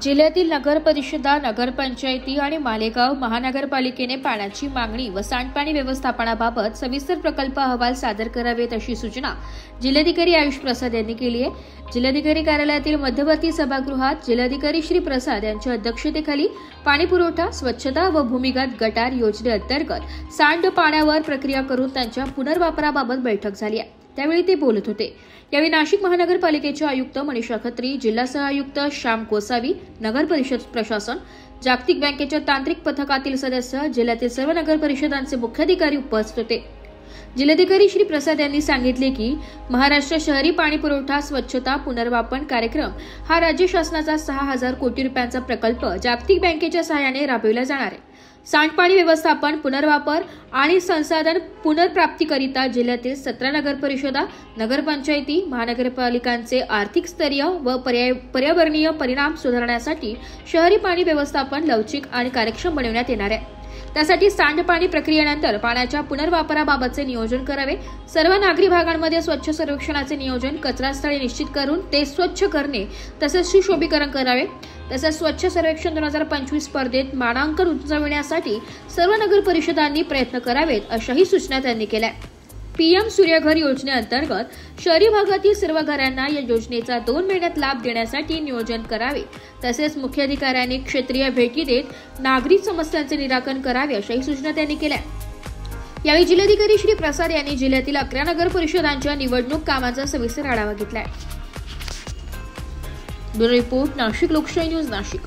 जिल्ह्यातील नगर परिषदा, नगरपंचायती आणि मालेगाव महानगरपालिकेने पाण्याची मागणी व सांडपाणी व्यवस्थापनाबाबत सविस्तर प्रकल्प अहवाल सादर करावेत अशी सूचना जिल्हाधिकारी आयुष प्रसाद यांनी केली आहे। जिल्हाधिकारी कार्यालयातील मध्यवर्ती सभागृहात जिल्हाधिकारी श्री प्रसाद यांच्या अध्यक्षतेखाली पाणीपुरवठा, स्वच्छता व भूमिगत गटार योजनेअंतर्गत सांडपाण्यावर प्रक्रिया करून त्यांच्या पुनर्वापराबाबत बैठक झाली आहे। त्यावेळी ते बोलत होते। यावेळी नाशिक महानगरपालिकेचे आयुक्त मनीषा खत्री, जिल्हा सहआयुक्त श्याम कोसावी, नगर परिषद प्रशासन, जागतिक बँकेच्या तांत्रिक पथकातील सदस्य, जिल्ह्यातील सर्व नगर परिषदांचे मुख्याधिकारी उपस्थित होते। जिल्हाधिकारी श्री प्रसाद यांनी सांगितले की महाराष्ट्र शहरी पाणी पुरवठा स्वच्छता पुनर्वापन कार्यक्रम हा राज्य शासनाचा 6,000 कोटी रुपयांचा प्रकल्प जागतिक बँकेच्या सहाय्याने राबविला जाणार आहे। सांडपाणी व्यवस्थापन, पुनर्वापर आणि संसाधन पुनर्प्राप्तीकरिता जिल्ह्यातील 17 नगर परिषदा, नगरपंचायती, महानगरपालिकांचे आर्थिक स्तरीय व पर्यावरणीय परिणाम सुधारण्यासाठी शहरी पाणी व्यवस्थापन लवचिक आणि कार्यक्षम बनवण्यात येणार आहे। त्यासाठी सांडपाणी प्रक्रियेनंतर पाण्याच्या पुनर्वापराबाबतचे नियोजन करावे। सर्व नागरी भागांमध्ये स्वच्छ सर्वेक्षणाचे नियोजन, कचरास्थळे निश्चित करून ते स्वच्छ करणे तसेच सुशोभीकरण करावे। तसेच स्वच्छ सर्वेक्षण 2025 स्पर्धेत मानांकन उंचावण्यासाठी सर्व नगर परिषदांनी प्रयत्न करावेत अशाही सूचना त्यांनी केल्या। पीएम सूर्यघर योजनेअंतर्गत शहरी भागातील सर्व घरांना या योजनेचा 2 महिन्यात लाभ देण्यासाठी नियोजन करावे। तसेच मुख्याधिकाऱ्यांनी क्षेत्रीय भेटी देत नागरिक समस्यांचे निराकरण करावे अशाही सूचना त्यांनी केल्या। यावेळी जिल्हाधिकारी श्री प्रसाद यांनी जिल्ह्यातील 11 नगर परिषदांच्या निवडणूक कामांचा सविस्तर आढावा घेतला। ब्युरो रिपोर्ट, नाशिक लोकशाही न्यूज, नाशिक।